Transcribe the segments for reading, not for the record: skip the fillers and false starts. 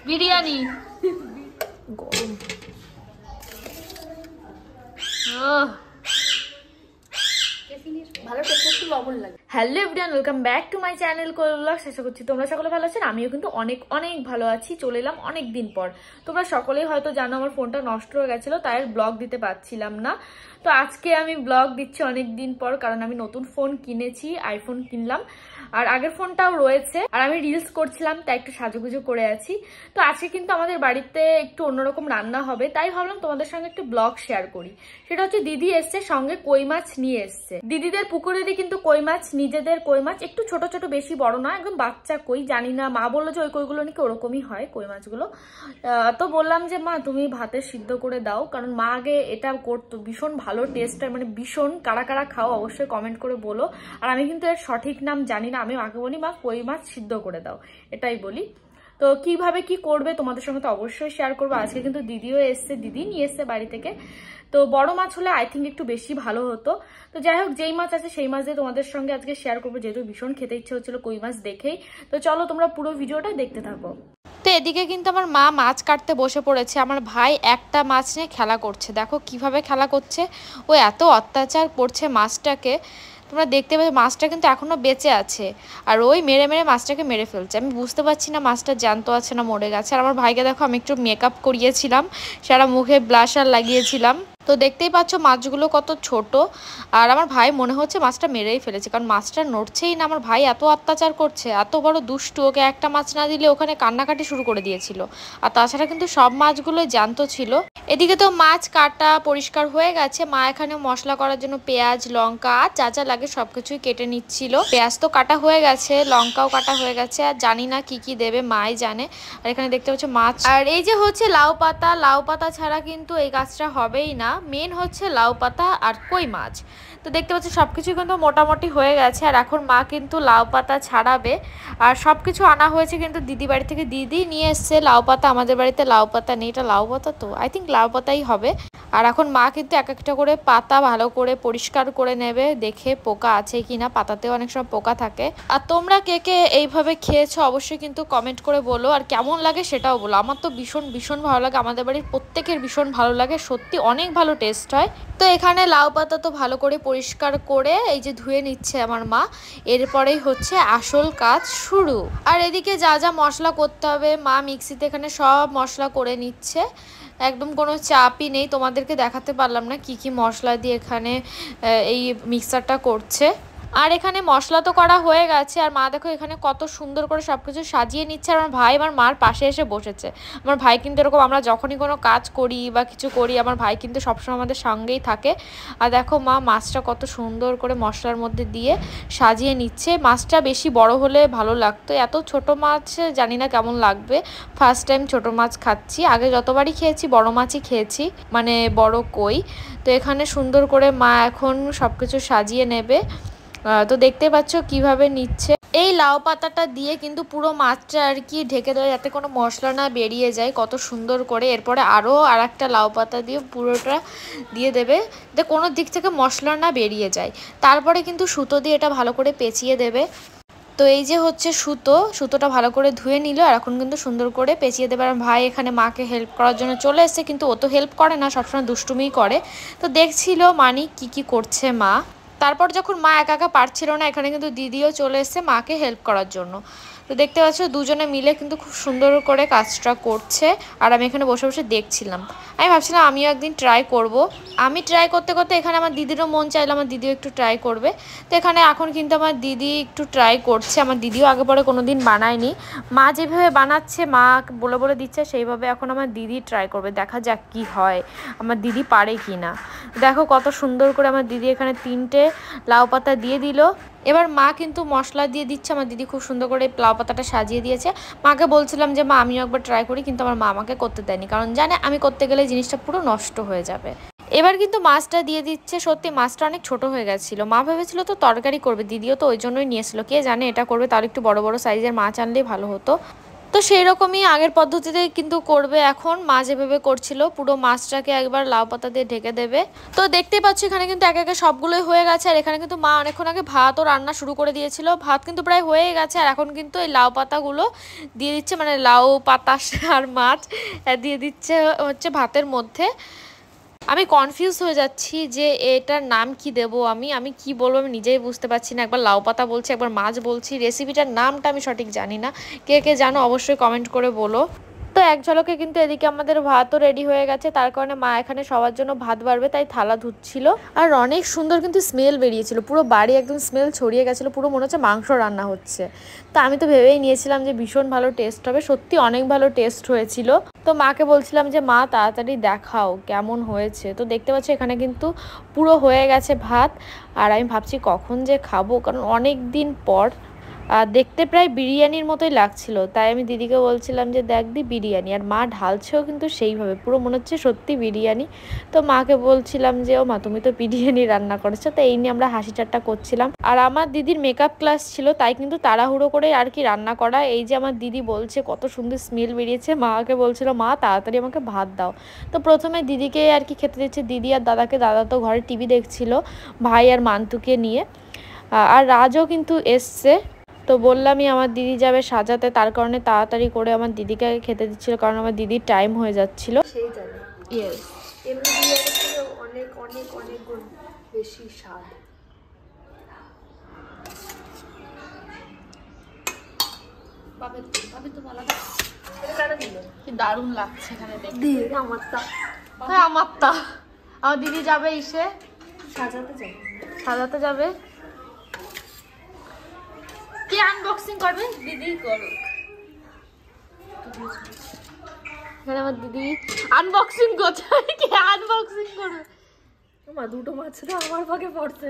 বিরিয়ানি গরম। ভালো টেস্ট, একটু লবণ লাগে। Hello everyone, welcome back to my channel Koyel blogs. আশা করছি তোমরা সকলে ভালো আছেন। আমিও কিন্তু অনেক অনেক ভালো আছি। চলে এলাম অনেক দিন পর। তোমরা সকলেই হয়তো জানো আমার ফোনটা নষ্ট হয়ে গেছিলো, তাই আর ব্লগ দিতে পারছিলাম না। তো আজকে আমি ব্লগ দিচ্ছি অনেক দিন পর, কারণ আমি নতুন ফোন কিনেছি, আইফোন কিনলাম। আর আগের ফোনটাও রয়েছে, আর আমি রিলস করছিলাম, তাই একটু সাজুগুজু করে আছি। তো আজকে কিন্তু আমাদের বাড়িতে একটু অন্যরকম রান্না হবে, তাই ভাবলাম তোমাদের সঙ্গে একটু ব্লগ শেয়ার করি। সেটা হচ্ছে দিদি এসছে, সঙ্গে কই মাছ নিয়ে এসছে। দিদিদের পুকুরেরই কিন্তু কই মাছ, নিজেদের কই মাছ, একটু ছোট ছোট, বেশি বড় না, একদম বাচ্চা কই। জানি না, মা বললো যে ওই কইগুলো নাকি ওরকমই হয় কই মাছগুলো। তো বললাম যে মা তুমি ভাতে সিদ্ধ করে দাও, কারণ মা আগে এটা করতো, ভীষণ ভালো টেস্ট হয়, মানে ভীষণ। কারা কারা খাও অবশ্যই কমেন্ট করে বলো। আর আমি কিন্তু এর সঠিক নাম জানি না, আমি মাকে বলি মা কই মাছ সিদ্ধ করে দাও, এটাই বলি। তো কিভাবে কি করবে তোমাদের সঙ্গে তো অবশ্যই শেয়ার করবো। আজকে কিন্তু দিদিও এসছে, দিদি নিয়ে এসছে বাড়ি থেকে। তো বড় মাছ হলে আই থিঙ্ক একটু বেশি ভালো হতো। তো যাই হোক, যেই মাছ আছে সেই মাছ দিয়ে তোমাদের সঙ্গে আজকে শেয়ার করবো, যেহেতু ভীষণ খেতে ইচ্ছে হচ্ছিল কই মাছ দেখেই। তো চলো তোমরা পুরো ভিডিওটা দেখতে থাকো। তো এদিকে কিন্তু আমার মা মাছ কাটতে বসে পড়েছে। আমার ভাই একটা মাছ নিয়ে খেলা করছে, দেখো কিভাবে খেলা করছে। ও এত অত্যাচার করছে মাছটাকে, তোমরা দেখতে পাচ্ছ মাছটা কিন্তু এখনো বেঁচে আছে, আর ওই মেরে মেরে মাছটাকে মেরে ফেলছে। আমি বুঝতে পারছি না মাছটা জ্যান্ত আছে না মরে গেছে। আর আমার ভাইকে দেখো, আমি একটু মেকআপ করিয়েছিলাম, সারা মুখে ব্লাশার লাগিয়েছিলাম। তো দেখতেই পাচ্ছ মাছগুলো কত ছোট। আর আমার ভাই মনে হচ্ছে মাছটা মেরেই ফেলেছে, কারণ মাছটা নড়ছেই না। আমার ভাই এত অত্যাচার করছে, এত বড় দুষ্টু, ওকে একটা মাছ না দিলে ওখানে কান্নাকাটি শুরু করে দিয়েছিল। আর তাছাড়া কিন্তু সব মাছগুলোই জ্যান্ত ছিল। এদিকে তো মাছ কাটা পরিষ্কার হয়ে গেছে। মা এখানে মশলা করার জন্য পেঁয়াজ, লঙ্কা আর যা যা লাগে সবকিছুই কেটে নিচ্ছিল। পেঁয়াজ তো কাটা হয়ে গেছে, লঙ্কাও কাটা হয়ে গেছে, আর জানি না কি কি দেবে, মাই জানে। আর এখানে দেখতে পাচ্ছ মাছ। আর এই যে হচ্ছে লাউ পাতা, লাউ পাতা ছাড়া কিন্তু এই কাজটা হবেই না। মেন হচ্ছে লাউ পাতা আর কই মাছ। তো দেখতে পাচ্ছি সবকিছু কিন্তু মোটামুটি হয়ে গেছে। আর এখন মা কিন্তু লাউ পাতা ছাড়াবে। আর সবকিছু আনা হয়েছে কিন্তু দিদি বাড়ি থেকে, দিদি নিয়ে এসছে লাউ পাতা। আমাদের বাড়িতে লাউ পাতা নেই, এটা লাউ পাতা তো, আই থিঙ্ক লাউ পাতাই হবে। আর এখন মা কিন্তু এক একটা করে পাতা ভালো করে পরিষ্কার করে নেবে, দেখে পোকা আছে কিনা, পাতাতেও অনেক সময় পোকা থাকে। আর তোমরা কে কে এইভাবে খেয়েছো অবশ্যই কিন্তু কমেন্ট করে বলো, আর কেমন লাগে সেটাও বলো। আমার তো ভীষণ ভীষণ ভালো লাগে, আমাদের বাড়ির প্রত্যেকের ভীষণ ভালো লাগে, সত্যি অনেক ভালো টেস্ট হয়। তো এখানে লাউ পাতা তো ভালো করে পরিষ্কার করে এই যে ধুয়ে নিচ্ছে আমার মা। এরপরেই হচ্ছে আসল কাজ শুরু। আর এদিকে যা যা মশলা করতে হবে, মা মিক্সিতে এখানে সব মশলা করে নিচ্ছে, একদম কোনো চাপই নেই। তোমাদেরকে দেখাতে পারলাম না কি কি মশলা দিয়ে এখানে এই মিক্সারটা করছে। আর এখানে মশলা তো করা হয়ে গেছে, আর মা দেখো এখানে কত সুন্দর করে সবকিছু সাজিয়ে নিচ্ছে। আর আমার ভাই আমার মার পাশে এসে বসেছে। আমার ভাই কিন্তু এরকম, আমরা যখনই কোনো কাজ করি বা কিছু করি, আমার ভাই কিন্তু সবসময় আমাদের সঙ্গেই থাকে। আর দেখো মা মাছটা কত সুন্দর করে মশলার মধ্যে দিয়ে সাজিয়ে নিচ্ছে। মাছটা বেশি বড় হলে ভালো লাগতো, এত ছোট মাছ জানি না কেমন লাগবে। ফার্স্ট টাইম ছোট মাছ খাচ্ছি, আগে যতবারই খেয়েছি বড় মাছই খেয়েছি, মানে বড় কই। তো এখানে সুন্দর করে মা এখন সবকিছু সাজিয়ে নেবে। তো দেখতে পাচ্ছ কিভাবে নিচ্ছে। এই লাউ পাতাটা দিয়ে কিন্তু পুরো মাছটা আর কি ঢেকে দেয়, যাতে কোনো মশলা না বেরিয়ে যায়, কত সুন্দর করে। এরপরে আরও আর একটা লাউ পাতা দিয়ে পুরোটা দিয়ে দেবে, যাতে কোনো দিক থেকে মশলা না বেরিয়ে যায়। তারপরে কিন্তু সুতো দিয়ে এটা ভালো করে পেঁচিয়ে দেবে। তো এই যে হচ্ছে সুতোটা ভালো করে ধুয়ে নিল, আর এখন কিন্তু সুন্দর করে পেঁচিয়ে দেবে। আর ভাই এখানে মাকে হেল্প করার জন্য চলে এসেছে, কিন্তু ও তো হেল্প করে না, সবসময় দুষ্টুমিই করে। তো দেখছিল মানি কি করছে মা। তারপর যখন মা একা একা পারছিল না, এখানে কিন্তু দিদিও চলে এসেছে মাকে হেল্প করার জন্য। তো দেখতে পাচ্ছ দুজনে মিলে কিন্তু খুব সুন্দর করে কাজটা করছে, আর আমি এখানে বসে বসে দেখছিলাম। আমি ভাবছিলাম আমিও একদিন ট্রাই করব। আমি ট্রাই করতে করতে এখানে আমার দিদিরও মন চাইলো আমার দিদিও একটু ট্রাই করবে। তো এখানে এখন কিন্তু আমার দিদি একটু ট্রাই করছে। আমার দিদিও আগে পরে কোনো দিন বানায়নি, মা যেভাবে বানাচ্ছে, মা বলে বলে দিচ্ছে, সেইভাবে এখন আমার দিদি ট্রাই করবে। দেখা যাক কি হয়, আমার দিদি পারে কি না। দেখো কত সুন্দর করে আমার দিদি এখানে 3টে লাউ পাতা দিয়ে দিল। এবার মা কিন্তু মশলা দিয়ে দিচ্ছে। আমার দিদি খুব সুন্দর করে লাউ পাতাটা সাজিয়ে দিয়েছে। মাকে বলছিলাম যে মা আমিও একবার ট্রাই করি, কিন্তু আমার মা আমাকে করতে দেয়নি, কারণ জানে আমি করতে গেলে জিনিসটা পুরো নষ্ট হয়ে যাবে। এবার কিন্তু মাছটা দিয়ে দিচ্ছে। সত্যি মাছটা অনেক ছোট হয়ে গেছিলো, মা ভেবেছিল তো তরকারি করবে, দিদিও তো ওই জন্যই নিয়েছিল, কে জানে এটা করবে, তার একটু বড় বড় সাইজের মাছ আনলেই ভালো হতো। তো সেই রকমই আগের পদ্ধতিতে কিন্তু করবে এখন। মা যেভাবে করছিল পুরো মাছটাকে একবার লাউ পাতা দিয়ে ঢেকে দেবে। তো দেখতেই পাচ্ছি এখানে কিন্তু একে একে সবগুলোই হয়ে গেছে। আর এখানে কিন্তু মা অনেকক্ষণ আগে ভাতও রান্না শুরু করে দিয়েছিল। ভাত কিন্তু প্রায় হয়ে গেছে। আর এখন কিন্তু এই লাউ পাতাগুলো দিয়ে দিচ্ছে, মানে লাউ পাতা আর মাছ দিয়ে দিচ্ছে হচ্ছে ভাতের মধ্যে। আমি কনফিউজ হয়ে যাচ্ছি যে এটার নাম কি দেব। আমি কি বলবো আমি নিজেই বুঝতে পারছি না। একবার লাউ পাতা বলছি, একবার মাছ বলছি। রেসিপিটার নামটা আমি সঠিক জানি না। কে কে জানো অবশ্যই কমেন্ট করে বলো। তো এক ঝলকে কিন্তু এদিকে আমাদের ভাতও রেডি হয়ে গেছে। তার কারণে মা এখানে সবার জন্য ভাত বাড়বে, তাই থালা ধুচ্ছিল। আর অনেক সুন্দর কিন্তু স্মেল বেরিয়েছিল, পুরো বাড়ি একদম স্মেল ছড়িয়ে গেছিলো, পুরো মনে হচ্ছে মাংস রান্না হচ্ছে। তো আমি তো ভেবেই নিয়েছিলাম যে ভীষণ ভালো টেস্ট হবে। সত্যি অনেক ভালো টেস্ট হয়েছিল। তো মাকে বলছিলাম যে মা তাড়াতাড়ি দেখাও কেমন হয়েছে। তো দেখতে পাচ্ছি এখানে কিন্তু পুরো হয়ে গেছে ভাত। আর আমি ভাবছি কখন যে খাবো, কারণ অনেক দিন পর। আর দেখতে প্রায় বিরিয়ানির মতোই লাগছিল। তাই আমি দিদিকে বলছিলাম যে দেখ দি বিরিয়ানি। আর মা ঢালছেও কিন্তু সেইভাবে, পুরো মনে হচ্ছে সত্যি বিরিয়ানি। তো মাকে বলছিলাম যে ও মা তুমি তো বিরিয়ানি রান্না করেছো। তো এই নিয়ে আমরা হাসি ঠাট্টা করছিলাম। আর আমার দিদির মেকআপ ক্লাস ছিল, তাই কিন্তু তাড়াহুড়ো করে আর কি রান্না করা। এই যে আমার দিদি বলছে কত সুন্দর স্মেল বেরিয়েছে, মাকে বলছিল মা তাড়াতাড়ি আমাকে ভাত দাও। তো প্রথমে দিদিকে আর কি খেতে দিচ্ছে, দিদি আর দাদাকে। দাদা তো ঘরে টিভি দেখছিল ভাই আর মান্তুকে নিয়ে। আর রাজও কিন্তু এসছে। তো বললামই আমার দিদি যাবে সাজাতে, তার কারণে তাড়াতাড়ি করে আমার দিদিকে খেতে দিচ্ছিল, কারণ আমার দিদির টাইম হয়ে যাচ্ছিল। সেই জানে ইয়েস, এমনি বিরিয়ানি থেকে অনেক অনেক অনেক গুণ বেশি স্বাদ। দারুণ লাগছে এখানে দেখতে। আমারটা হ্যাঁ আমারটা। আমার দিদি যাবে এসে সাজাতে যাবে। কে আনবক্সিং করবে? দিদি করুক। এখানে আমার দিদি আনবক্সিং করছে। কে আনবক্সিং করবে? আমার দুটো মাছ তো আমার ভাগে পড়ছে।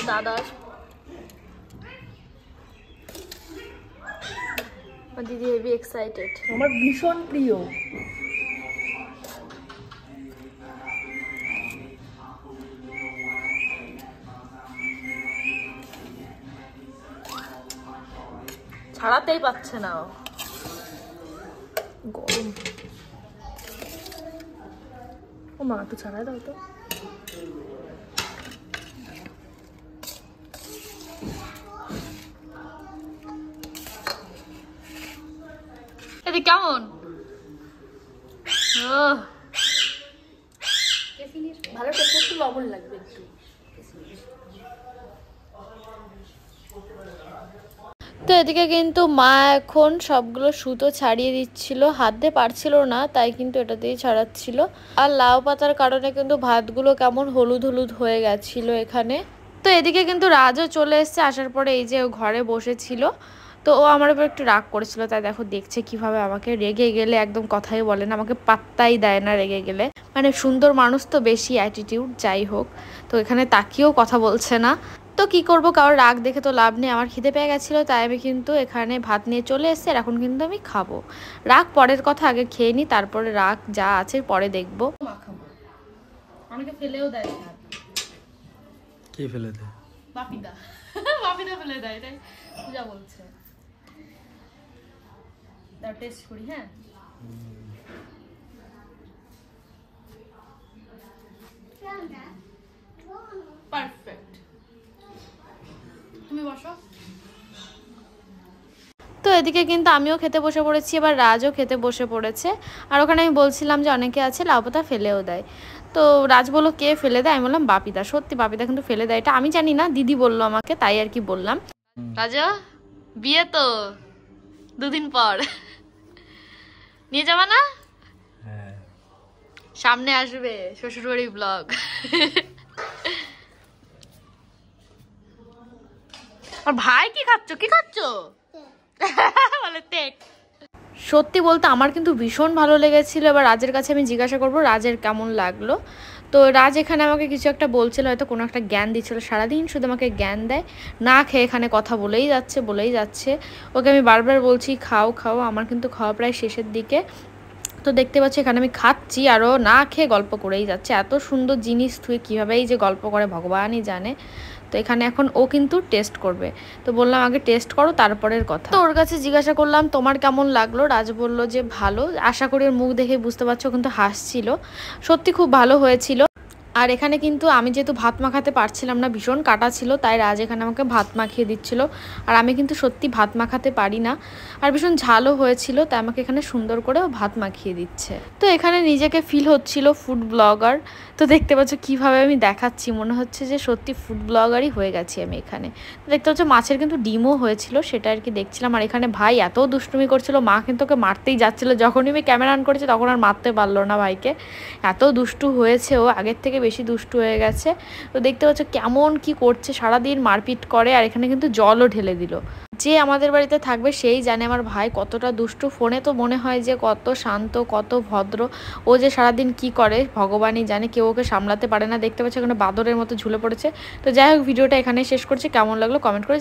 দাদার দিদি হেভি এক্সাইটেড। আমার ভীষণ প্রিয়। ছাড়াতেই পাচ্ছে না গরম। ও মা তো ছাড়াই দাও তো। এদি কেমন? ভালো টেস্ট, একটু লবণ লাগবে একটু। তো এদিকে কিন্তু মা এখন সবগুলো সুতো ছাড়িয়ে দিচ্ছিল, হাত দিয়ে পারছিল না, তাই কিন্তু এটা দিয়েই ছাড়াচ্ছিল। আর লাউ পাতার কারণে কিন্তু ভাতগুলো কেমন হলুদ হলুদ হয়ে গেছিল এখানে। তো এদিকে কিন্তু রাজও চলে এসছে। আসার পরে এই যে ঘরে বসেছিল, তো ও আমার উপর একটু রাগ করেছিল। তাই দেখো দেখছে কিভাবে আমাকে, রেগে গেলে একদম কথাই বলে না, আমাকে পাত্তাই দেয় না রেগে গেলে। মানে সুন্দর মানুষ তো বেশি অ্যাটিটিউড, যাই হোক। তো এখানে তাকিয়েও কথা বলছে না। তো কি করব, কারোর রাগ দেখে তো লাভ নেই। আমার খিদে পেয়ে গেছিলো, তাই আমি কিন্তু এখানে ভাত নিয়ে চলে এসেছি। আর এখন কিন্তু আমি খাবো। রাগ পরের কথা, আগে খেয়ে নিই, তারপরে রাগ যা আছে পরে দেখবো। অনেকে ফেলেও দেয়। কে ফেলে দেয়? বাপিদা। বাপিদা ফেলে দেয়, তাই পূজা বলছে। তার টেস্ট করি। হ্যাঁ পারফেক্ট। তুমি বসো। তো এদিকে কিন্তু আমিও খেতে বসে পড়েছি, এবার রাজও খেতে বসে পড়েছে। আর ওখানে আমি বলছিলাম যে অনেকে আছে লাউ পাতা ফেলেও দেয়। তো রাজ বললো কে ফেলে দেয়? আমি বললাম বাপিদা। সত্যি বাপিদা কিন্তু ফেলে দেয়, এটা আমি জানি না, দিদি বললো আমাকে, তাই আর কি বললাম। রাজা বিয়ে তো 2 দিন পর, নিয়ে যাবা না? হ্যাঁ সামনে আসবে শ্বশুরবাড়ি ব্লগ। আর ভাই কি খাচ্ছ? কি খাচ্ছ? বলে তেক। সত্যি বলতে আমার কিন্তু ভীষণ ভালো লেগেছিল। এবার রাজের কাছে আমি জিজ্ঞাসা করবো রাজের কেমন লাগলো। তো রাজ এখানে আমাকে কিছু একটা বলছিল, হয়তো কোনো একটা জ্ঞান দিচ্ছিল। সারাদিন শুধু আমাকে জ্ঞান দেয়, না খেয়ে এখানে কথা বলেই যাচ্ছে। ওকে আমি বারবার বলছি খাও খাও। আমার কিন্তু খাওয়া প্রায় শেষের দিকে। তো দেখতে পাচ্ছি এখানে আমি খাচ্ছি আরও না খেয়ে গল্প করেই যাচ্ছে। এত সুন্দর জিনিস তুই কীভাবেই যে গল্প করে ভগবানই জানে। তো এখানে এখন ও কিন্তু টেস্ট করবে, তো বললাম আগে টেস্ট করো তারপরের কথা। তো ওর কাছে জিজ্ঞাসা করলাম তোমার কেমন লাগলো, রাজ বলল যে ভালো। আশা করি ওর মুখ দেখে বুঝতে পারছো কিন্তু হাসছিল, সত্যি খুব ভালো হয়েছিল। আর এখানে কিন্তু আমি যেহেতু ভাত মাখাতে পারছিলাম না, ভীষণ কাটা ছিল, তাই রাজ এখানে আমাকে ভাত মাখিয়ে দিচ্ছিল। আর আমি কিন্তু সত্যি ভাত মাখাতে পারি না, আর ভীষণ ঝালও হয়েছিল, তাই আমাকে এখানে সুন্দর করে ভাত মাখিয়ে দিচ্ছে। তো এখানে নিজেকে ফিল হচ্ছিল ফুড ব্লগার। তো দেখতে পাচ্ছ কীভাবে আমি দেখাচ্ছি, মনে হচ্ছে যে সত্যি ফুড ব্লগারই হয়ে গেছি আমি এখানে। তো দেখতে পাচ্ছ মাছের কিন্তু ডিমও হয়েছিল, সেটা আর কি দেখছিলাম। আর এখানে ভাই এত দুষ্টুমি করছিল, মা কিন্তু ওকে মারতেই যাচ্ছিলো, যখনই আমি ক্যামেরা অন করেছি তখন আর মারতে পারলো না ভাইকে, এত দুষ্টু হয়েছে ও, আগের থেকে বেশি দুষ্টু হয়ে গেছে। তো দেখতে পাচ্ছ কেমন কি করছে, সারাদিন মারপিট করে। আর এখানে কিন্তু জলও ঢেলে দিল। যে আমাদের বাড়িতে থাকবে সেই জানে আমার ভাই কতটা দুষ্টু। ফোনে তো মনে হয় যে কত শান্ত কত ভদ্র, ও যে সারাদিন কি করে ভগবানই জানে, কেউ ওকে সামলাতে পারে না। দেখতে পাচ্ছ এখানে বাদরের মতো ঝুলে পড়েছে। তো যাই হোক ভিডিওটা এখানে শেষ করছি, কেমন লাগলো কমেন্ট করে